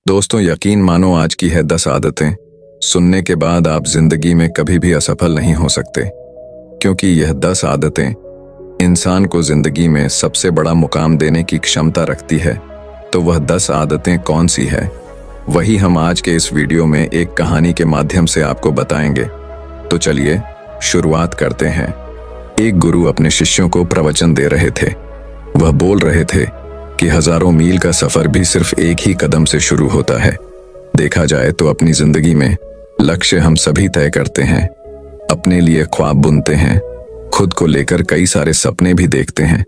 दोस्तों, यकीन मानो आज की है 10 आदतें। सुनने के बाद आप जिंदगी में कभी भी असफल नहीं हो सकते, क्योंकि यह 10 आदतें इंसान को जिंदगी में सबसे बड़ा मुकाम देने की क्षमता रखती है। तो वह 10 आदतें कौन सी है, वही हम आज के इस वीडियो में एक कहानी के माध्यम से आपको बताएंगे। तो चलिए शुरुआत करते हैं। एक गुरु अपने शिष्यों को प्रवचन दे रहे थे। वह बोल रहे थे कि हजारों मील का सफर भी सिर्फ एक ही कदम से शुरू होता है। देखा जाए तो अपनी जिंदगी में लक्ष्य हम सभी तय करते हैं, अपने लिए ख्वाब बुनते हैं, खुद को लेकर कई सारे सपने भी देखते हैं,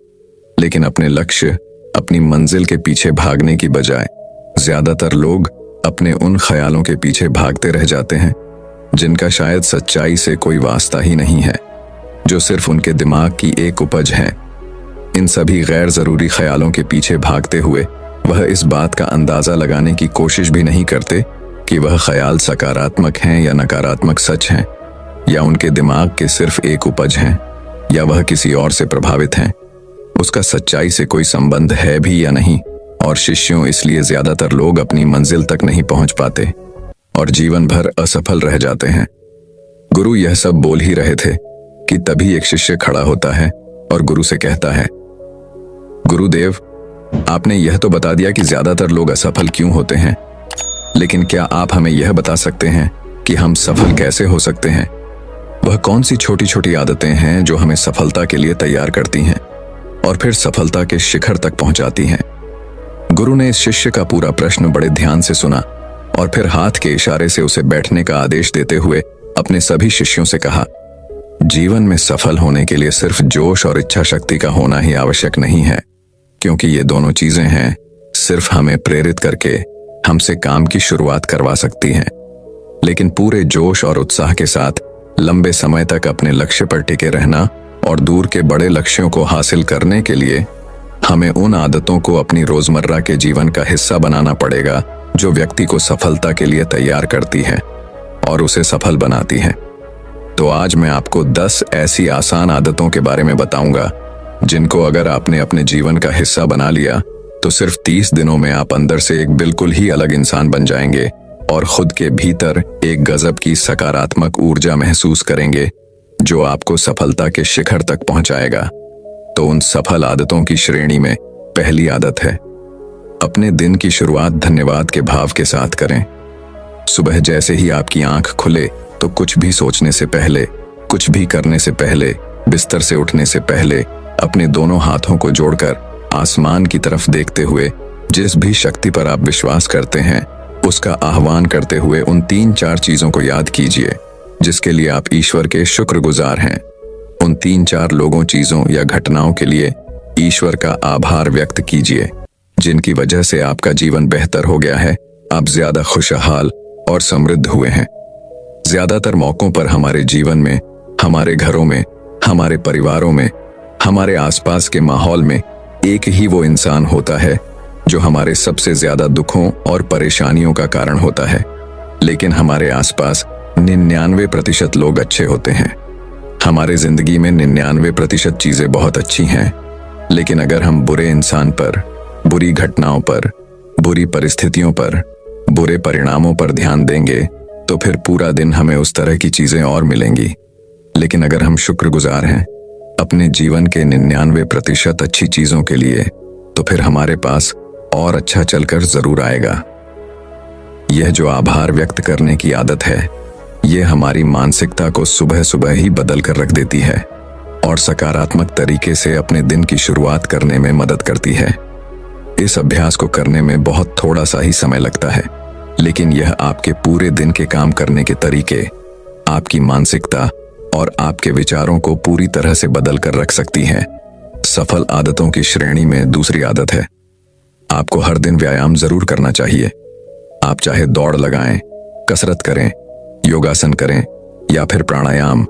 लेकिन अपने लक्ष्य, अपनी मंजिल के पीछे भागने की बजाय ज्यादातर लोग अपने उन ख्यालों के पीछे भागते रह जाते हैं जिनका शायद सच्चाई से कोई वास्ता ही नहीं है, जो सिर्फ उनके दिमाग की एक उपज है। इन सभी गैर जरूरी ख्यालों के पीछे भागते हुए वह इस बात का अंदाजा लगाने की कोशिश भी नहीं करते कि वह ख्याल सकारात्मक हैं या नकारात्मक सच हैं, या उनके दिमाग के सिर्फ एक उपज हैं, या वह किसी और से प्रभावित हैं। उसका सच्चाई से कोई संबंध है भी या नहीं। और शिष्यों, इसलिए ज्यादातर लोग अपनी मंजिल तक नहीं पहुंच पाते और जीवन भर असफल रह जाते हैं। गुरु यह सब बोल ही रहे थे कि तभी एक शिष्य खड़ा होता है और गुरु से कहता है, गुरुदेव, आपने यह तो बता दिया कि ज्यादातर लोग असफल क्यों होते हैं, लेकिन क्या आप हमें यह बता सकते हैं कि हम सफल कैसे हो सकते हैं? वह कौन सी छोटी छोटी आदतें हैं जो हमें सफलता के लिए तैयार करती हैं और फिर सफलता के शिखर तक पहुंचाती हैं? गुरु ने इस शिष्य का पूरा प्रश्न बड़े ध्यान से सुना और फिर हाथ के इशारे से उसे बैठने का आदेश देते हुए अपने सभी शिष्यों से कहा, जीवन में सफल होने के लिए सिर्फ जोश और इच्छा शक्ति का होना ही आवश्यक नहीं है, क्योंकि ये दोनों चीजें हैं सिर्फ हमें प्रेरित करके हमसे काम की शुरुआत करवा सकती हैं। लेकिन पूरे जोश और उत्साह के साथ लंबे समय तक अपने लक्ष्य पर टिके रहना और दूर के बड़े लक्ष्यों को हासिल करने के लिए हमें उन आदतों को अपनी रोजमर्रा के जीवन का हिस्सा बनाना पड़ेगा जो व्यक्ति को सफलता के लिए तैयार करती है और उसे सफल बनाती है। तो आज मैं आपको 10 ऐसी आसान आदतों के बारे में बताऊंगा जिनको अगर आपने अपने जीवन का हिस्सा बना लिया तो सिर्फ 30 दिनों में आप अंदर से एक बिल्कुल ही अलग इंसान बन जाएंगे और खुद के भीतर एक गजब की सकारात्मक ऊर्जा महसूस करेंगे जो आपको सफलता के शिखर तक पहुंचाएगा। तो उन सफल आदतों की श्रेणी में पहली आदत है, अपने दिन की शुरुआत धन्यवाद के भाव के साथ करें। सुबह जैसे ही आपकी आंख खुले तो कुछ भी सोचने से पहले, कुछ भी करने से पहले, बिस्तर से उठने से पहले अपने दोनों हाथों को जोड़कर आसमान की तरफ देखते हुए जिस भी शक्ति पर आप विश्वास करते हैं उसका आह्वान करते हुए उन 3-4 चीजों को याद कीजिए जिसके लिए आप ईश्वर के शुक्रगुजार हैं। उन 3-4 लोगों, चीजों या घटनाओं के लिए ईश्वर का आभार व्यक्त कीजिए जिनकी वजह से आपका जीवन बेहतर हो गया है, आप ज्यादा खुशहाल और समृद्ध हुए हैं। ज्यादातर मौकों पर हमारे जीवन में, हमारे घरों में, हमारे परिवारों में, हमारे आसपास के माहौल में एक ही वो इंसान होता है जो हमारे सबसे ज्यादा दुखों और परेशानियों का कारण होता है, लेकिन हमारे आसपास 99% लोग अच्छे होते हैं। हमारे जिंदगी में 99% चीजें बहुत अच्छी हैं, लेकिन अगर हम बुरे इंसान पर, बुरी घटनाओं पर, बुरी परिस्थितियों पर, बुरे परिणामों पर ध्यान देंगे तो फिर पूरा दिन हमें उस तरह की चीजें और मिलेंगी। लेकिन अगर हम शुक्रगुजार हैं अपने जीवन के 99% अच्छी चीजों के लिए, तो फिर हमारे पास और अच्छा चलकर जरूर आएगा। यह जो आभार व्यक्त करने की आदत है, यह हमारी मानसिकता को सुबह सुबह ही बदल कर रख देती है और सकारात्मक तरीके से अपने दिन की शुरुआत करने में मदद करती है। इस अभ्यास को करने में बहुत थोड़ा सा ही समय लगता है, लेकिन यह आपके पूरे दिन के काम करने के तरीके, आपकी मानसिकता और आपके विचारों को पूरी तरह से बदल कर रख सकती है। सफल आदतों की श्रेणी में दूसरी आदत है, आपको हर दिन व्यायाम जरूर करना चाहिए। आप चाहे दौड़ लगाएं, कसरत करें, योगासन करें या फिर प्राणायाम,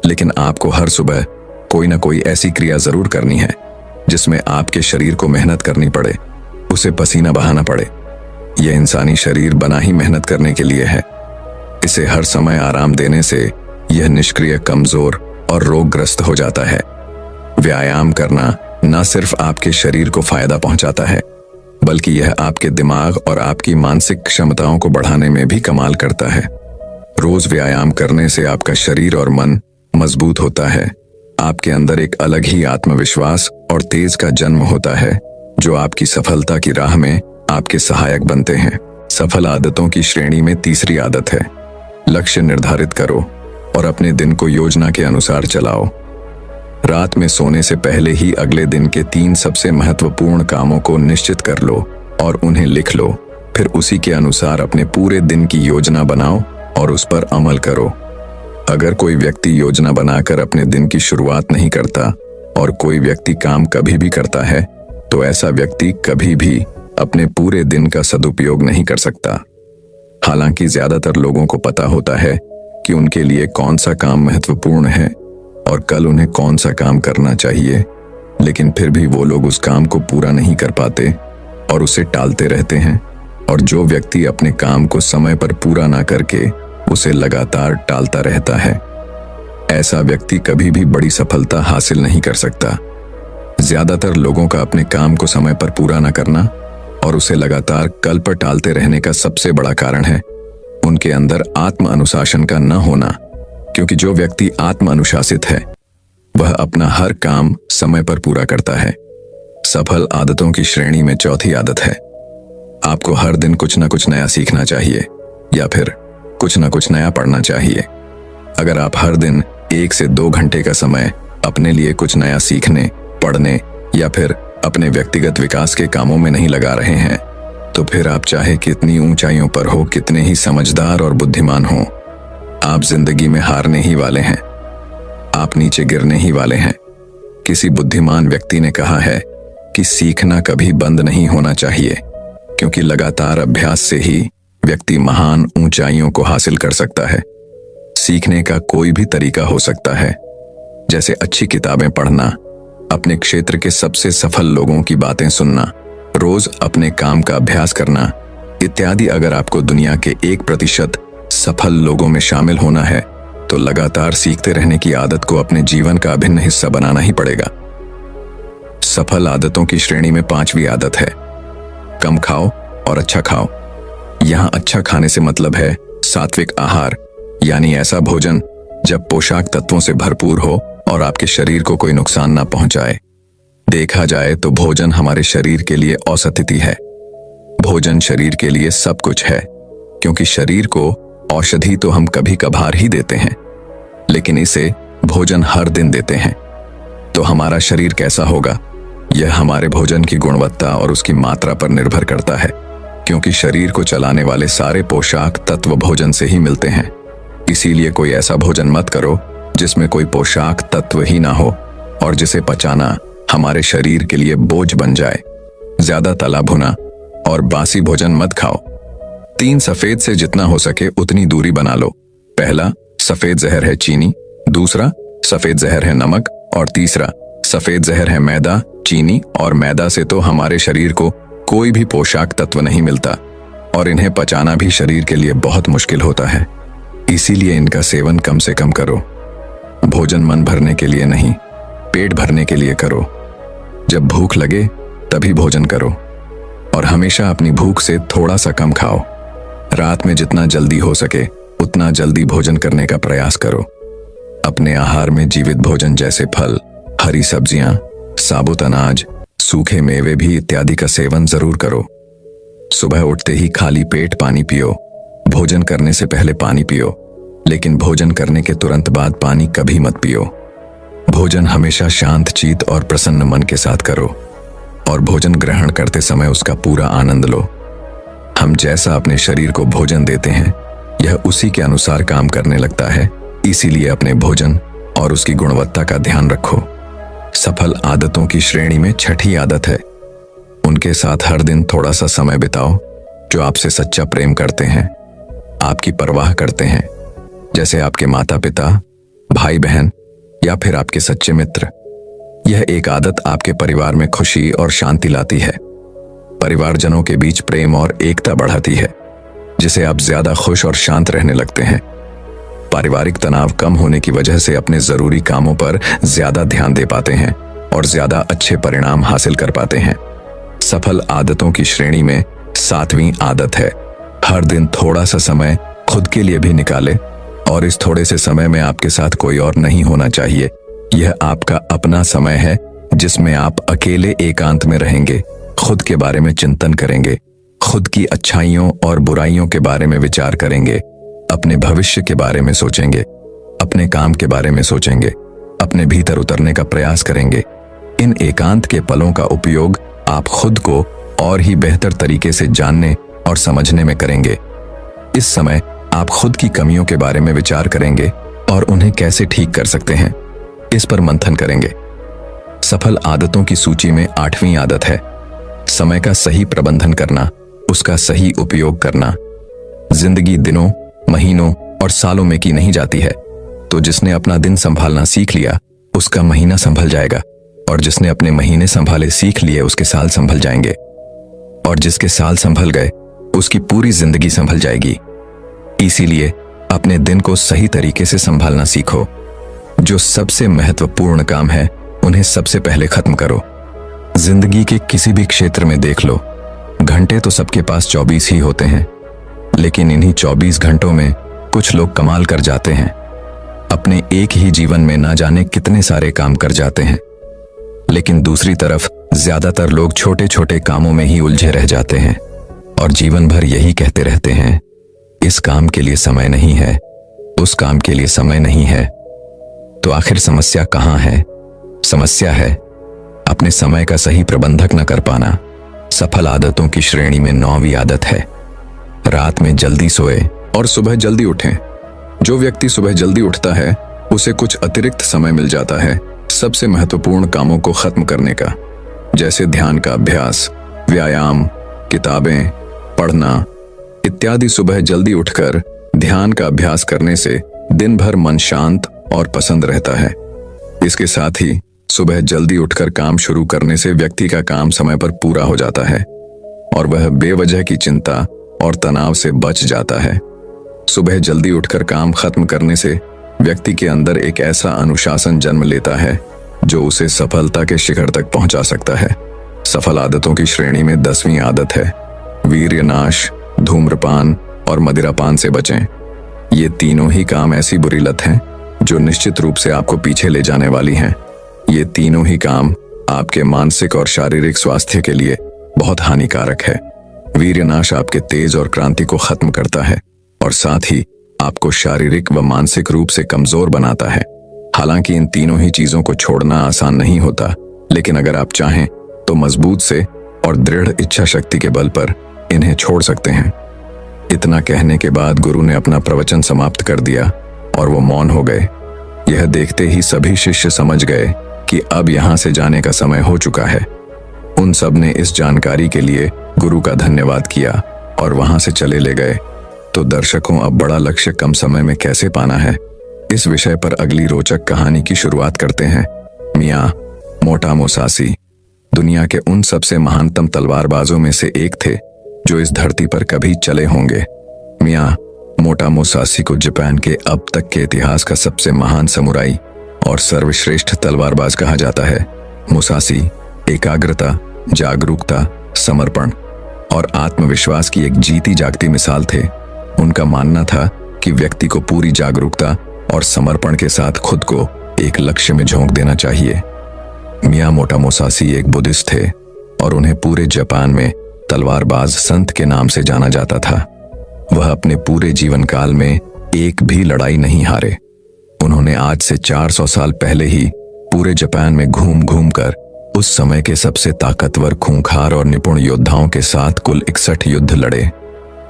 लेकिन आपको हर सुबह कोई ना कोई ऐसी क्रिया जरूर करनी है जिसमें आपके शरीर को मेहनत करनी पड़े, उसे पसीना बहाना पड़े। यह इंसानी शरीर बना ही मेहनत करने के लिए है। इसे हर समय आराम देने से यह निष्क्रिय, कमजोर और रोगग्रस्त हो जाता है। व्यायाम करना न सिर्फ आपके शरीर को फायदा पहुंचाता है, बल्कि यह आपके दिमाग और आपकी मानसिक क्षमताओं को बढ़ाने में भी कमाल करता है। रोज व्यायाम करने से आपका शरीर और मन मजबूत होता है। आपके अंदर एक अलग ही आत्मविश्वास और तेज का जन्म होता है, जो आपकी सफलता की राह में आपके सहायक बनते हैं। सफल आदतों की श्रेणी में तीसरी आदत है, लक्ष्य निर्धारित करो और अपने दिन को योजना के अनुसार चलाओ। रात में सोने से पहले ही अगले दिन के 3 सबसे महत्वपूर्ण कामों को निश्चित कर लो और उन्हें लिख लो। फिर उसी के अनुसार अपने पूरे दिन की योजना बनाओ और उस पर अमल करो। अगर कोई व्यक्ति योजना बनाकर अपने दिन की शुरुआत नहीं करता और कोई व्यक्ति काम कभी भी करता है, तो ऐसा व्यक्ति कभी भी अपने पूरे दिन का सदुपयोग नहीं कर सकता। हालांकि ज्यादातर लोगों को पता होता है कि उनके लिए कौन सा काम महत्वपूर्ण है और कल उन्हें कौन सा काम करना चाहिए, लेकिन फिर भी वो लोग उस काम को पूरा नहीं कर पाते और उसे टालते रहते हैं। और जो व्यक्ति अपने काम को समय पर पूरा ना करके उसे लगातार टालता रहता है, ऐसा व्यक्ति कभी भी बड़ी सफलता हासिल नहीं कर सकता। ज्यादातर लोगों का अपने काम को समय पर पूरा ना करना और उसे लगातार कल पर टालते रहने का सबसे बड़ा कारण है उनके अंदर आत्म अनुशासन का न होना। क्योंकि जो व्यक्ति आत्म अनुशासित है, वह अपना हर काम समय पर पूरा करता है। सफल आदतों की श्रेणी में चौथी आदत है, आपको हर दिन कुछ न कुछ नया सीखना चाहिए या फिर कुछ न कुछ नया पढ़ना चाहिए। अगर आप हर दिन 1 से 2 घंटे का समय अपने लिए कुछ नया सीखने, पढ़ने या फिर अपने व्यक्तिगत विकास के कामों में नहीं लगा रहे हैं, तो फिर आप चाहे कितनी ऊंचाइयों पर हो, कितने ही समझदार और बुद्धिमान हो, आप जिंदगी में हारने ही वाले हैं। आप नीचे गिरने ही वाले हैं। किसी बुद्धिमान व्यक्ति ने कहा है कि सीखना कभी बंद नहीं होना चाहिए, क्योंकि लगातार अभ्यास से ही व्यक्ति महान ऊंचाइयों को हासिल कर सकता है। सीखने का कोई भी तरीका हो सकता है, जैसे अच्छी किताबें पढ़ना, अपने क्षेत्र के सबसे सफल लोगों की बातें सुनना, रोज अपने काम का अभ्यास करना इत्यादि। अगर आपको दुनिया के 1% सफल लोगों में शामिल होना है, तो लगातार सीखते रहने की आदत को अपने जीवन का अभिन्न हिस्सा बनाना ही पड़ेगा। सफल आदतों की श्रेणी में 5वीं आदत है, कम खाओ और अच्छा खाओ। यहां अच्छा खाने से मतलब है सात्विक आहार, यानी ऐसा भोजन जब पोषक तत्वों से भरपूर हो और आपके शरीर को कोई नुकसान ना पहुंचाए। देखा जाए तो भोजन हमारे शरीर के लिए औषधि है। भोजन शरीर के लिए सब कुछ है, क्योंकि शरीर को औषधि तो हम कभी कभार ही देते हैं, लेकिन इसे भोजन हर दिन देते हैं। तो हमारा शरीर कैसा होगा, यह हमारे भोजन की गुणवत्ता और उसकी मात्रा पर निर्भर करता है, क्योंकि शरीर को चलाने वाले सारे पोषक तत्व भोजन से ही मिलते हैं। इसीलिए कोई ऐसा भोजन मत करो जिसमें कोई पोषक तत्व ही ना हो और जिसे पचाना हमारे शरीर के लिए बोझ बन जाए। ज्यादा तला भुना और बासी भोजन मत खाओ। 3 सफेद से जितना हो सके उतनी दूरी बना लो। पहला सफेद जहर है चीनी, दूसरा सफेद जहर है नमक और तीसरा सफेद जहर है मैदा। चीनी और मैदा से तो हमारे शरीर को कोई भी पोषक तत्व नहीं मिलता और इन्हें पचाना भी शरीर के लिए बहुत मुश्किल होता है। इसीलिए इनका सेवन कम से कम करो। भोजन मन भरने के लिए नहीं, पेट भरने के लिए करो। जब भूख लगे तभी भोजन करो और हमेशा अपनी भूख से थोड़ा सा कम खाओ। रात में जितना जल्दी हो सके उतना जल्दी भोजन करने का प्रयास करो। अपने आहार में जीवित भोजन जैसे फल, हरी सब्जियां, साबुत अनाज, सूखे मेवे भी इत्यादि का सेवन जरूर करो। सुबह उठते ही खाली पेट पानी पियो। भोजन करने से पहले पानी पियो, लेकिन भोजन करने के तुरंत बाद पानी कभी मत पियो। भोजन हमेशा शांत चित्त और प्रसन्न मन के साथ करो और भोजन ग्रहण करते समय उसका पूरा आनंद लो। हम जैसा अपने शरीर को भोजन देते हैं, यह उसी के अनुसार काम करने लगता है। इसीलिए अपने भोजन और उसकी गुणवत्ता का ध्यान रखो। सफल आदतों की श्रेणी में 6ठी आदत है, उनके साथ हर दिन थोड़ा सा समय बिताओ जो आपसे सच्चा प्रेम करते हैं, आपकी परवाह करते हैं, जैसे आपके माता पिता, भाई बहन या फिर आपके सच्चे मित्र। यह एक आदत आपके परिवार में खुशी और शांति लाती है। परिवारजनों के बीच प्रेम और एकता बढ़ाती है, जिससे आप ज्यादा खुश और शांत रहने लगते हैं। पारिवारिक तनाव कम होने की वजह से अपने जरूरी कामों पर ज्यादा ध्यान दे पाते हैं और ज्यादा अच्छे परिणाम हासिल कर पाते हैं। सफल आदतों की श्रेणी में 7वीं आदत है, हर दिन थोड़ा सा समय खुद के लिए भी निकाले और इस थोड़े से समय में आपके साथ कोई और नहीं होना चाहिए। यह आपका अपना समय है जिसमें आप अकेले एकांत में रहेंगे, खुद के बारे में चिंतन करेंगे, खुद की अच्छाइयों और बुराइयों के बारे में विचार करेंगे, अपने भविष्य के बारे में सोचेंगे, अपने काम के बारे में सोचेंगे, अपने भीतर उतरने का प्रयास करेंगे। इन एकांत के पलों का उपयोग आप खुद को और ही बेहतर तरीके से जानने और समझने में करेंगे। इस समय आप खुद की कमियों के बारे में विचार करेंगे और उन्हें कैसे ठीक कर सकते हैं, इस पर मंथन करेंगे। सफल आदतों की सूची में 8वीं आदत है, समय का सही प्रबंधन करना, उसका सही उपयोग करना। जिंदगी दिनों, महीनों और सालों में की नहीं जाती है, तो जिसने अपना दिन संभालना सीख लिया उसका महीना संभल जाएगा, और जिसने अपने महीने संभाले सीख लिए उसके साल संभल जाएंगे, और जिसके साल संभल गए उसकी पूरी जिंदगी संभल जाएगी। इसीलिए अपने दिन को सही तरीके से संभालना सीखो। जो सबसे महत्वपूर्ण काम है उन्हें सबसे पहले खत्म करो। जिंदगी के किसी भी क्षेत्र में देख लो, घंटे तो सबके पास 24 ही होते हैं, लेकिन इन्हीं 24 घंटों में कुछ लोग कमाल कर जाते हैं। अपने एक ही जीवन में ना जाने कितने सारे काम कर जाते हैं, लेकिन दूसरी तरफ ज्यादातर लोग छोटे छोटे कामों में ही उलझे रह जाते हैं और जीवन भर यही कहते रहते हैं, इस काम के लिए समय नहीं है, उस काम के लिए समय नहीं है। तो आखिर समस्या कहाँ है? समस्या है अपने समय का सही प्रबंधक न कर पाना। सफल आदतों की श्रेणी में 9वीं आदत है, रात में जल्दी सोए और सुबह जल्दी उठें। जो व्यक्ति सुबह जल्दी उठता है उसे कुछ अतिरिक्त समय मिल जाता है सबसे महत्वपूर्ण कामों को खत्म करने का, जैसे ध्यान का अभ्यास, व्यायाम, किताबें पढ़ना इत्यादि। सुबह जल्दी उठकर ध्यान का अभ्यास करने से दिन भर मन शांत और पसंद रहता है। इसके साथ ही सुबह जल्दी उठकर काम शुरू करने से व्यक्ति का काम समय पर पूरा हो जाता है और वह बेवजह की चिंता और तनाव से बच जाता है। सुबह जल्दी उठकर काम खत्म करने से व्यक्ति के अंदर एक ऐसा अनुशासन जन्म लेता है जो उसे सफलता के शिखर तक पहुंचा सकता है। सफल आदतों की श्रेणी में 10वीं आदत है, वीर्यनाश, धूम्रपान और मदिरापान से बचें। ये तीनों ही काम ऐसी बुरी लत हैं जो निश्चित रूप से आपको पीछे ले जाने वाली हैं। ये तीनों ही काम आपके मानसिक और शारीरिक स्वास्थ्य के लिए बहुत हानिकारक है। वीर्यनाश आपके तेज और क्रांति को खत्म करता है और साथ ही आपको शारीरिक व मानसिक रूप से कमजोर बनाता है। हालांकि इन तीनों ही चीजों को छोड़ना आसान नहीं होता, लेकिन अगर आप चाहें तो मजबूत से और दृढ़ इच्छा शक्ति के बल पर इन्हें छोड़ सकते हैं। इतना कहने के बाद गुरु ने अपना प्रवचन समाप्त कर दिया और वो मौन हो गए। यह देखते ही सभी शिष्य समझ गए कि अब यहाँ से जाने का समय हो चुका है। उन सब ने इस जानकारी के लिए गुरु का धन्यवाद किया और वहां से चले ले गए। तो दर्शकों, अब बड़ा लक्ष्य कम समय में कैसे पाना है, इस विषय पर अगली रोचक कहानी की शुरुआत करते हैं। मियाँ मोटा मुसासी दुनिया के उन सबसे महानतम तलवारबाजों में से एक थे जो इस धरती पर कभी चले होंगे। मियाँ मोटा मुसासी को जापान के अब तक के इतिहास का सबसे महान समुराई और सर्वश्रेष्ठ तलवारबाज कहा जाता है। मुसासी एकाग्रता, जागरूकता, समर्पण और आत्मविश्वास की एक जीती जागती मिसाल थे। उनका मानना था कि व्यक्ति को पूरी जागरूकता और समर्पण के साथ खुद को एक लक्ष्य में झोंक देना चाहिए। मियाँ मोटा मुसासी एक बुद्धिस्ट थे और उन्हें पूरे जापान में तलवारबाज संत के नाम से जाना जाता था। वह अपने पूरे जीवन काल में एक भी लड़ाई नहीं हारे। उन्होंने आज से 400 साल पहले ही पूरे जापान में घूम घूम कर उस समय के सबसे ताकतवर, खूंखार और निपुण योद्धाओं के साथ कुल 61 युद्ध लड़े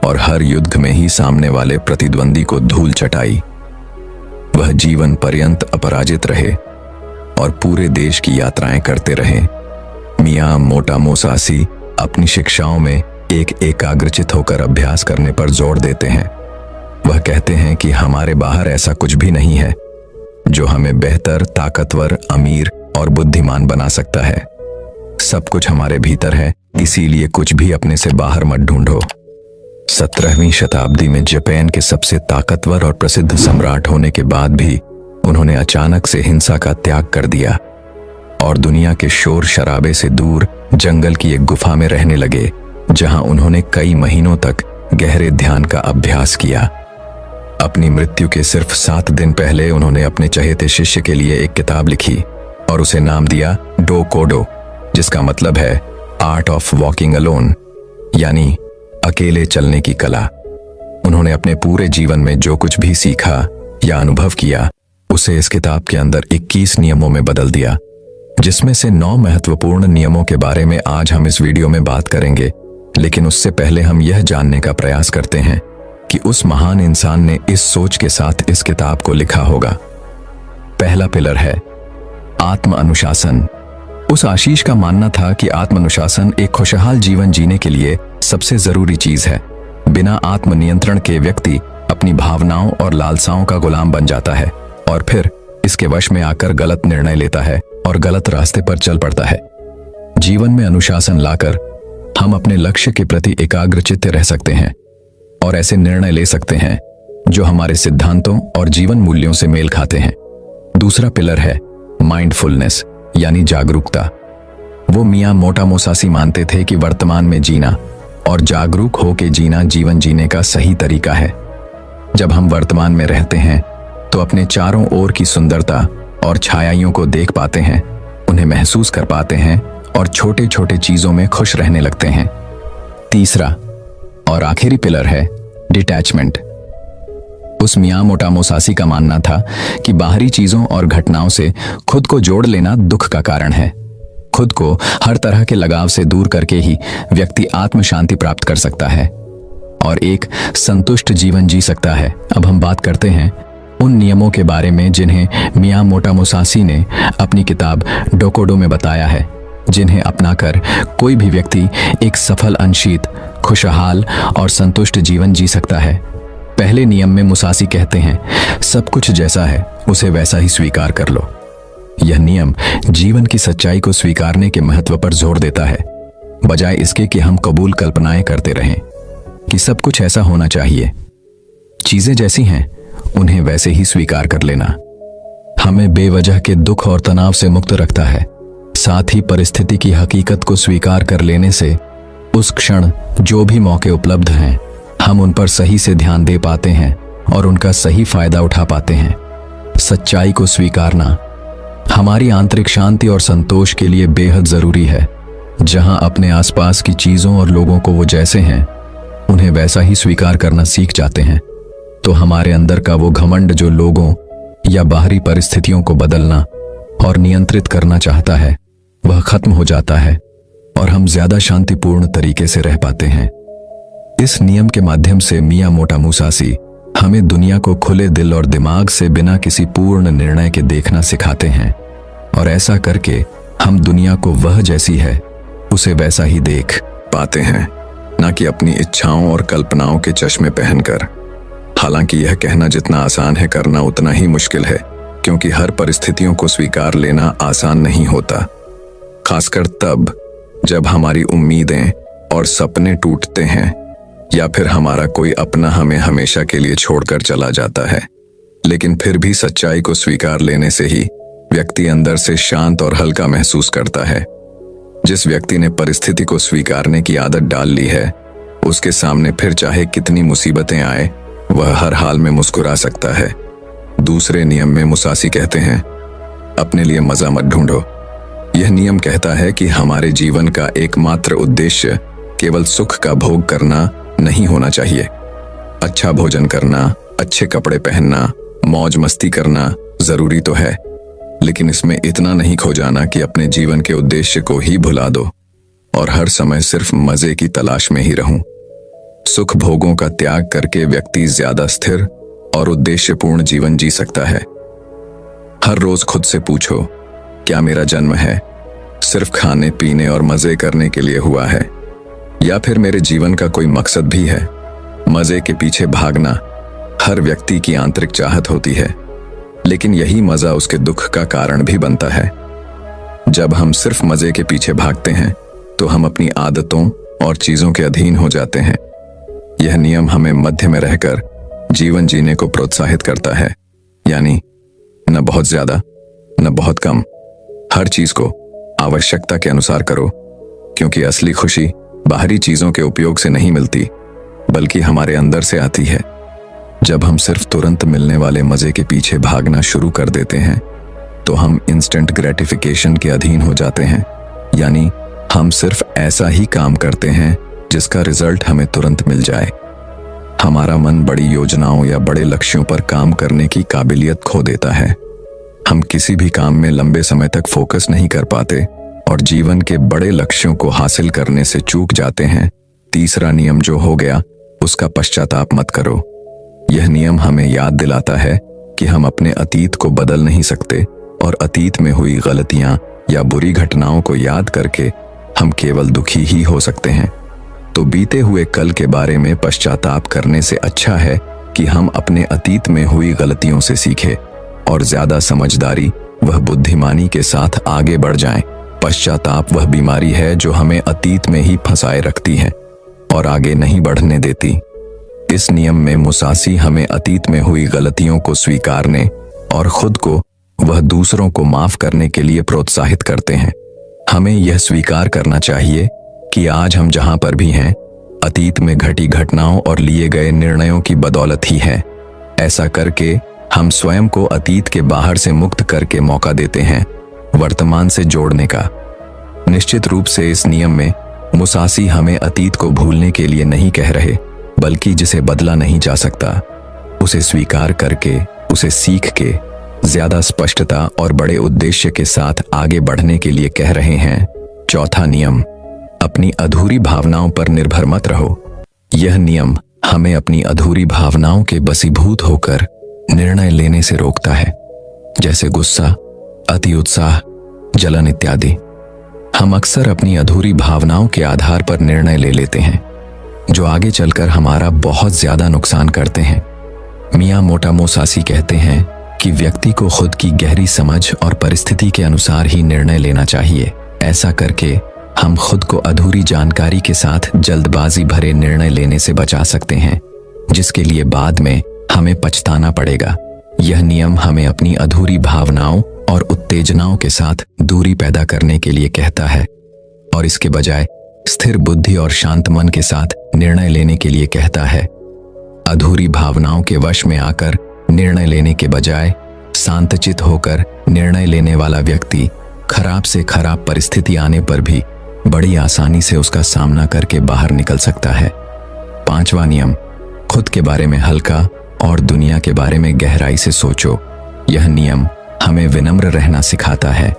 और हर युद्ध में ही सामने वाले प्रतिद्वंदी को धूल चटाई। वह जीवन पर्यंत अपराजित रहे और पूरे देश की यात्राएं करते रहे। मियाँ मोटा मुसासी अपनी शिक्षाओं में एक एकाग्रचित होकर अभ्यास करने पर जोर देते हैं। वह कहते हैं कि हमारे बाहर ऐसा कुछ भी नहीं है जो हमें बेहतर, ताकतवर, अमीर और बुद्धिमान बना सकता है। सब कुछ हमारे भीतर है, इसीलिए कुछ भी अपने से बाहर मत ढूंढो। 17वीं शताब्दी में जापान के सबसे ताकतवर और प्रसिद्ध सम्राट होने के बाद भी उन्होंने अचानक से हिंसा का त्याग कर दिया और दुनिया के शोर शराबे से दूर जंगल की एक गुफा में रहने लगे, जहां उन्होंने कई महीनों तक गहरे ध्यान का अभ्यास किया। अपनी मृत्यु के सिर्फ 7 दिन पहले उन्होंने अपने चहेते शिष्य के लिए एक किताब लिखी और उसे नाम दिया डो कोडो, जिसका मतलब है आर्ट ऑफ वॉकिंग अलोन, यानी अकेले चलने की कला। उन्होंने अपने पूरे जीवन में जो कुछ भी सीखा या अनुभव किया उसे इस किताब के अंदर 21 नियमों में बदल दिया, जिसमें से 9 महत्वपूर्ण नियमों के बारे में आज हम इस वीडियो में बात करेंगे। लेकिन उससे पहले हम यह जानने का प्रयास करते हैं कि उस महान इंसान ने इस सोच के साथ इस किताब को लिखा होगा। पहला पिलर है आत्म अनुशासन। उस आशीष का मानना था कि आत्म अनुशासन एक खुशहाल जीवन जीने के लिए सबसे जरूरी चीज है। बिना आत्म नियंत्रण के व्यक्ति अपनी भावनाओं और लालसाओं का गुलाम बन जाता है और फिर इसके वश में आकर गलत निर्णय लेता है और गलत रास्ते पर चल पड़ता है। जीवन में अनुशासन लाकर हम अपने लक्ष्य के प्रति एकाग्रचित्त रह सकते हैं और ऐसे निर्णय ले सकते हैं जो हमारे सिद्धांतों और जीवन मूल्यों से मेल खाते हैं। दूसरा पिलर है माइंडफुलनेस, यानी जागरूकता। वो मियां मोटा मोसासी मानते थे कि वर्तमान में जीना और जागरूक होकर जीना जीवन जीने का सही तरीका है। जब हम वर्तमान में रहते हैं तो अपने चारों ओर की सुंदरता और छायाइयों को देख पाते हैं, उन्हें महसूस कर पाते हैं और छोटे छोटे चीजों में खुश रहने लगते हैं। तीसरा और आखिरी पिलर है डिटैचमेंट। उस मियां मोटा मोसासी का मानना था कि बाहरी चीजों और घटनाओं से खुद को जोड़ लेना दुख का कारण है। खुद को हर तरह के लगाव से दूर करके ही व्यक्ति आत्म शांति प्राप्त कर सकता है और एक संतुष्ट जीवन जी सकता है। अब हम बात करते हैं उन नियमों के बारे में जिन्हें मियां मोटा मोसासी ने अपनी किताब डोकोडो में बताया है, जिन्हें अपनाकर कोई भी व्यक्ति एक सफल, अनशीत, खुशहाल और संतुष्ट जीवन जी सकता है। पहले नियम में मुसासी कहते हैं, सब कुछ जैसा है उसे वैसा ही स्वीकार कर लो। यह नियम जीवन की सच्चाई को स्वीकारने के महत्व पर जोर देता है, बजाय इसके कि हम कबूल कल्पनाएं करते रहें कि सब कुछ ऐसा होना चाहिए। चीजें जैसी हैं उन्हें वैसे ही स्वीकार कर लेना हमें बेवजह के दुख और तनाव से मुक्त रखता है। साथ ही परिस्थिति की हकीकत को स्वीकार कर लेने से उस क्षण जो भी मौके उपलब्ध हैं, हम उन पर सही से ध्यान दे पाते हैं और उनका सही फायदा उठा पाते हैं। सच्चाई को स्वीकारना हमारी आंतरिक शांति और संतोष के लिए बेहद जरूरी है। जहां अपने आसपास की चीजों और लोगों को वो जैसे हैं उन्हें वैसा ही स्वीकार करना सीख जाते हैं, तो हमारे अंदर का वो घमंड जो लोगों या बाहरी परिस्थितियों को बदलना और नियंत्रित करना चाहता है, वह खत्म हो जाता है और हम ज्यादा शांतिपूर्ण तरीके से रह पाते हैं। इस नियम के माध्यम से मियां मोटा मोसासी हमें दुनिया को खुले दिल और दिमाग से बिना किसी पूर्ण निर्णय के देखना सिखाते हैं और ऐसा करके हम दुनिया को वह जैसी है उसे वैसा ही देख पाते हैं, ना कि अपनी इच्छाओं और कल्पनाओं के चश्मे पहनकर। हालांकि यह कहना जितना आसान है करना उतना ही मुश्किल है, क्योंकि हर परिस्थितियों को स्वीकार लेना आसान नहीं होता, खासकर तब जब हमारी उम्मीदें और सपने टूटते हैं या फिर हमारा कोई अपना हमें हमेशा के लिए छोड़कर चला जाता है। लेकिन फिर भी सच्चाई को स्वीकार लेने से ही व्यक्ति अंदर से शांत और हल्का महसूस करता है। जिस व्यक्ति ने परिस्थिति को स्वीकारने की आदत डाल ली है, उसके सामने फिर चाहे कितनी मुसीबतें आए, वह हर हाल में मुस्कुरा सकता है। दूसरे नियम में मुसासी कहते हैं, अपने लिए मजा मत ढूंढो। यह नियम कहता है कि हमारे जीवन का एकमात्र उद्देश्य केवल सुख का भोग करना नहीं होना चाहिए। अच्छा भोजन करना, अच्छे कपड़े पहनना, मौज मस्ती करना जरूरी तो है, लेकिन इसमें इतना नहीं खो जाना कि अपने जीवन के उद्देश्य को ही भुला दो और हर समय सिर्फ मजे की तलाश में ही रहूं। सुख भोगों का त्याग करके व्यक्ति ज्यादा स्थिर और उद्देश्यपूर्ण जीवन जी सकता है। हर रोज खुद से पूछो, क्या मेरा जन्म है सिर्फ खाने पीने और मजे करने के लिए हुआ है, या फिर मेरे जीवन का कोई मकसद भी है? मजे के पीछे भागना हर व्यक्ति की आंतरिक चाहत होती है, लेकिन यही मजा उसके दुख का कारण भी बनता है। जब हम सिर्फ मजे के पीछे भागते हैं तो हम अपनी आदतों और चीजों के अधीन हो जाते हैं। यह नियम हमें मध्य में रहकर जीवन जीने को प्रोत्साहित करता है, यानी न बहुत ज्यादा न बहुत कम, हर चीज को आवश्यकता के अनुसार करो, क्योंकि असली खुशी बाहरी चीजों के उपयोग से नहीं मिलती, बल्कि हमारे अंदर से आती है। जब हम सिर्फ तुरंत मिलने वाले मजे के पीछे भागना शुरू कर देते हैं तो हम इंस्टेंट ग्रेटिफिकेशन के अधीन हो जाते हैं, यानी हम सिर्फ ऐसा ही काम करते हैं जिसका रिजल्ट हमें तुरंत मिल जाए। हमारा मन बड़ी योजनाओं या बड़े लक्ष्यों पर काम करने की काबिलियत खो देता है। हम किसी भी काम में लंबे समय तक फोकस नहीं कर पाते और जीवन के बड़े लक्ष्यों को हासिल करने से चूक जाते हैं। तीसरा नियम जो हो गया, उसका पश्चाताप मत करो। यह नियम हमें याद दिलाता है कि हम अपने अतीत को बदल नहीं सकते और अतीत में हुई गलतियां या बुरी घटनाओं को याद करके हम केवल दुखी ही हो सकते हैं। तो बीते हुए कल के बारे में पश्चाताप करने से अच्छा है कि हम अपने अतीत में हुई गलतियों से सीखें और ज्यादा समझदारी वह बुद्धिमानी के साथ आगे बढ़ जाएं। पश्चाताप वह बीमारी है जो हमें अतीत में ही फंसाए रखती है और आगे नहीं बढ़ने देती। इस नियम में मुसासी हमें अतीत में हुई गलतियों को स्वीकारने और खुद को वह दूसरों को माफ करने के लिए प्रोत्साहित करते हैं। हमें यह स्वीकार करना चाहिए कि आज हम जहां पर भी हैं, अतीत में घटी घटनाओं और लिए गए निर्णयों की बदौलत ही है। ऐसा करके हम स्वयं को अतीत के बाहर से मुक्त करके मौका देते हैं वर्तमान से जोड़ने का। निश्चित रूप से इस नियम में मुसासी हमें अतीत को भूलने के लिए नहीं कह रहे, बल्कि जिसे बदला नहीं जा सकता उसे स्वीकार करके, उसे सीख के ज्यादा स्पष्टता और बड़े उद्देश्य के साथ आगे बढ़ने के लिए कह रहे हैं। चौथा नियम, अपनी अधूरी भावनाओं पर निर्भर मत रहो। यह नियम हमें अपनी अधूरी भावनाओं के बसीभूत होकर निर्णय लेने से रोकता है, जैसे गुस्सा, अति उत्साह, जलन इत्यादि। हम अक्सर अपनी अधूरी भावनाओं के आधार पर निर्णय ले लेते हैं जो आगे चलकर हमारा बहुत ज्यादा नुकसान करते हैं। मियां मोटा मुसासी कहते हैं कि व्यक्ति को खुद की गहरी समझ और परिस्थिति के अनुसार ही निर्णय लेना चाहिए। ऐसा करके हम खुद को अधूरी जानकारी के साथ जल्दबाजी भरे निर्णय लेने से बचा सकते हैं, जिसके लिए बाद में हमें पछताना पड़ेगा। यह नियम हमें अपनी अधूरी भावनाओं और उत्तेजनाओं के साथ दूरी पैदा करने के लिए कहता है और इसके बजाय स्थिर बुद्धि और शांत मन के साथ निर्णय लेने के लिए कहता है। अधूरी भावनाओं के वश में आकर निर्णय लेने के बजाय शांतचित होकर निर्णय लेने वाला व्यक्ति खराब से खराब परिस्थिति आने पर भी बड़ी आसानी से उसका सामना करके बाहर निकल सकता है। पांचवा नियम, खुद के बारे में हल्का और दुनिया के बारे में गहराई से सोचो। यह नियम हमें विनम्र रहना सिखाता है।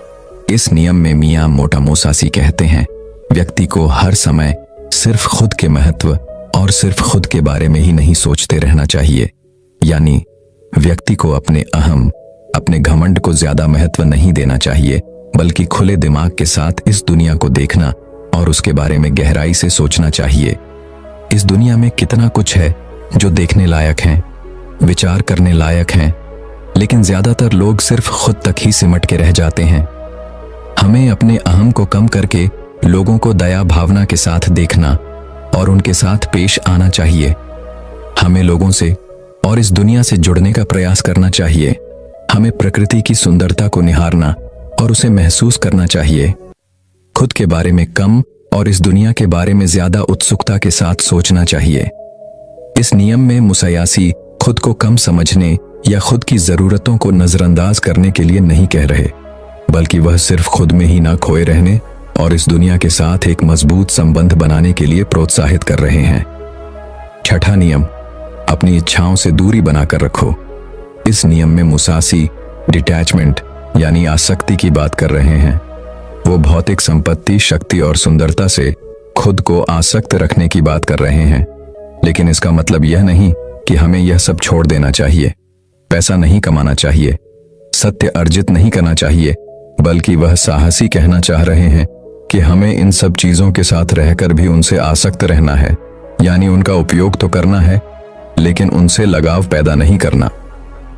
इस नियम में मियां मोटा मुसासी कहते हैं, व्यक्ति को हर समय सिर्फ खुद के महत्व और सिर्फ खुद के बारे में ही नहीं सोचते रहना चाहिए। यानी व्यक्ति को अपने अहम, अपने घमंड को ज्यादा महत्व नहीं देना चाहिए, बल्कि खुले दिमाग के साथ इस दुनिया को देखना और उसके बारे में गहराई से सोचना चाहिए। इस दुनिया में कितना कुछ है जो देखने लायक है, विचार करने लायक है, लेकिन ज्यादातर लोग सिर्फ खुद तक ही सिमट के रह जाते हैं। हमें अपने अहम को कम करके लोगों को दया भावना के साथ देखना और उनके साथ पेश आना चाहिए। हमें लोगों से और इस दुनिया से जुड़ने का प्रयास करना चाहिए। हमें प्रकृति की सुंदरता को निहारना और उसे महसूस करना चाहिए। खुद के बारे में कम और इस दुनिया के बारे में ज्यादा उत्सुकता के साथ सोचना चाहिए। इस नियम में मुसायासी खुद को कम समझने या खुद की जरूरतों को नजरअंदाज करने के लिए नहीं कह रहे, बल्कि वह सिर्फ खुद में ही ना खोए रहने और इस दुनिया के साथ एक मजबूत संबंध बनाने के लिए प्रोत्साहित कर रहे हैं। छठा नियम, अपनी इच्छाओं से दूरी बनाकर रखो। इस नियम में मुसासी डिटैचमेंट यानी आसक्ति की बात कर रहे हैं। वो भौतिक संपत्ति, शक्ति और सुंदरता से खुद को आसक्त रखने की बात कर रहे हैं, लेकिन इसका मतलब यह नहीं कि हमें यह सब छोड़ देना चाहिए। पैसा नहीं कमाना चाहिए, सत्य अर्जित नहीं करना चाहिए, बल्कि वह साहसी कहना चाह रहे हैं कि हमें इन सब चीजों के साथ रहकर भी उनसे आसक्त रहना है, यानी उनका उपयोग तो करना है, लेकिन उनसे लगाव पैदा नहीं करना,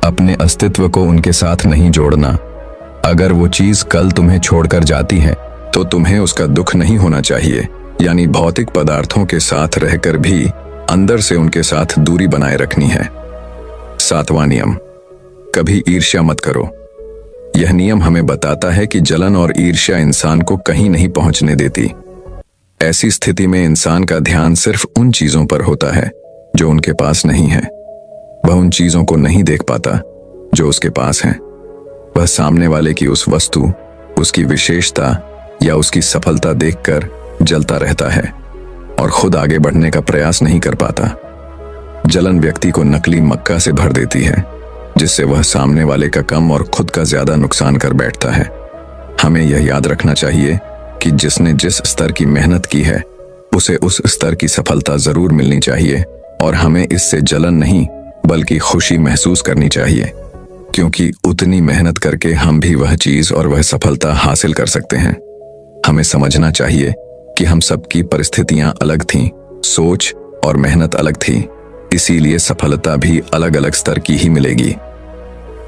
अपने अस्तित्व को उनके साथ नहीं जोड़ना। अगर वो चीज कल तुम्हें छोड़कर जाती है तो तुम्हें उसका दुख नहीं होना चाहिए, यानी भौतिक पदार्थों के साथ रहकर भी अंदर से उनके साथ दूरी बनाए रखनी है। सातवां नियम, कभी ईर्ष्या मत करो। यह नियम हमें बताता है कि जलन और ईर्ष्या इंसान को कहीं नहीं पहुंचने देती। ऐसी स्थिति में इंसान का ध्यान सिर्फ उन चीजों पर होता है जो उनके पास नहीं है। वह उन चीजों को नहीं देख पाता जो उसके पास हैं। वह सामने वाले की उस वस्तु, उसकी विशेषता या उसकी सफलता देखकर जलता रहता है और खुद आगे बढ़ने का प्रयास नहीं कर पाता। जलन व्यक्ति को नकली मक्का से भर देती है, जिससे वह सामने वाले का कम और खुद का ज्यादा नुकसान कर बैठता है। हमें यह याद रखना चाहिए कि जिसने जिस स्तर की मेहनत की है उसे उस स्तर की सफलता जरूर मिलनी चाहिए और हमें इससे जलन नहीं बल्कि खुशी महसूस करनी चाहिए, क्योंकि उतनी मेहनत करके हम भी वह चीज और वह सफलता हासिल कर सकते हैं। हमें समझना चाहिए कि हम सबकी परिस्थितियां अलग थीं, सोच और मेहनत अलग थी, इसीलिए सफलता भी अलग अलग स्तर की ही मिलेगी।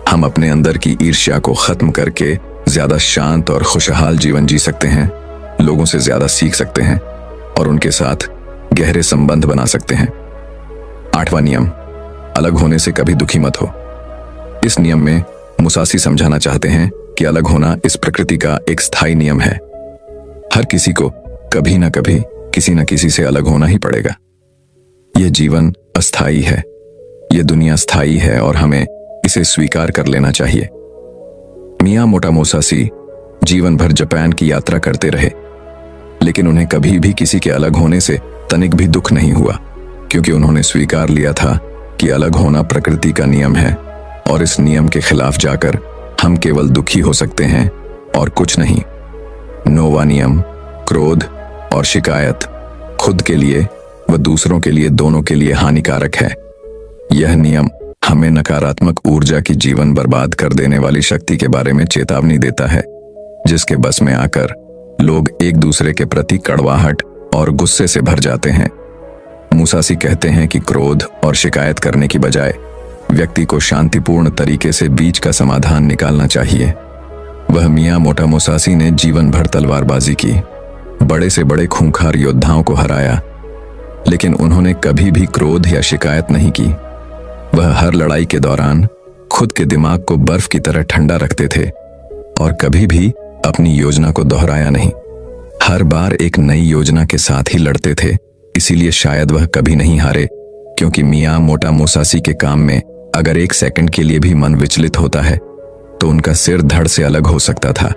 हम अपने अंदर की ईर्ष्या को खत्म करके ज्यादा शांत और खुशहाल जीवन जी सकते हैं, लोगों से ज्यादा सीख सकते हैं और उनके साथ गहरे संबंध बना सकते हैं। 8वां नियम, अलग होने से कभी दुखी मत हो। इस नियम में मुसासी समझाना चाहते हैं कि अलग होना इस प्रकृति का एक स्थायी नियम है। हर किसी को कभी ना कभी किसी न किसी से अलग होना ही पड़ेगा। यह जीवन अस्थायी है, यह दुनिया स्थायी है और हमें इसे स्वीकार कर लेना चाहिए। मियां मोटा मुसासी जीवन भर जापान की यात्रा करते रहे, लेकिन उन्हें कभी भी किसी के अलग होने से तनिक भी दुख नहीं हुआ, क्योंकि उन्होंने स्वीकार लिया था कि अलग होना प्रकृति का नियम है और इस नियम के खिलाफ जाकर हम केवल दुखी हो सकते हैं और कुछ नहीं। 9वां नियम, क्रोध और शिकायत खुद के लिए व दूसरों के लिए, दोनों के लिए हानिकारक है। यह नियम हमें नकारात्मक ऊर्जा की जीवन बर्बाद कर देने वाली शक्ति के बारे में चेतावनी देता है, जिसके बस में आकर लोग एक दूसरे के प्रति कड़वाहट और गुस्से से भर जाते हैं। मुसासी कहते हैं कि क्रोध और शिकायत करने की बजाय व्यक्ति को शांतिपूर्ण तरीके से बीच का समाधान निकालना चाहिए। वह मियां मोटा मुसासी ने जीवन भर तलवारबाजी की, बड़े से बड़े खूंखार योद्धाओं को हराया, लेकिन उन्होंने कभी भी क्रोध या शिकायत नहीं की। वह हर लड़ाई के दौरान खुद के दिमाग को बर्फ की तरह ठंडा रखते थे और कभी भी अपनी योजना को दोहराया नहीं। हर बार एक नई योजना के साथ ही लड़ते थे, इसीलिए शायद वह कभी नहीं हारे, क्योंकि मियां मोटा मुसासी के काम में अगर एक सेकंड के लिए भी मन विचलित होता है तो उनका सिर धड़ से अलग हो सकता था।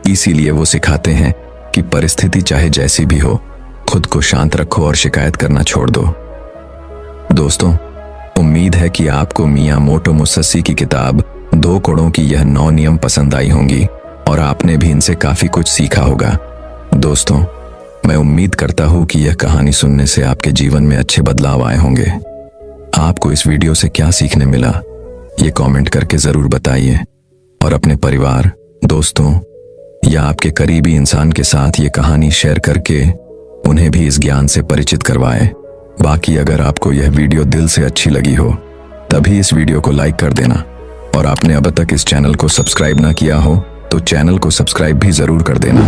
इसीलिए वो सिखाते हैं कि परिस्थिति चाहे जैसी भी हो, खुद को शांत रखो और शिकायत करना छोड़ दो। दोस्तों, उम्मीद है कि आपको मियां मोटो मुसासी की किताब 2 कोड़ों की यह 9 नियम पसंद आई होंगी और आपने भी इनसे काफी कुछ सीखा होगा। दोस्तों, मैं उम्मीद करता हूं कि यह कहानी सुनने से आपके जीवन में अच्छे बदलाव आए होंगे। आपको इस वीडियो से क्या सीखने मिला, ये कमेंट करके जरूर बताइए और अपने परिवार, दोस्तों या आपके करीबी इंसान के साथ ये कहानी शेयर करके उन्हें भी इस ज्ञान से परिचित करवाएं। बाकी अगर आपको यह वीडियो दिल से अच्छी लगी हो तभी इस वीडियो को लाइक कर देना और आपने अब तक इस चैनल को सब्सक्राइब ना किया हो तो चैनल को सब्सक्राइब भी जरूर कर देना।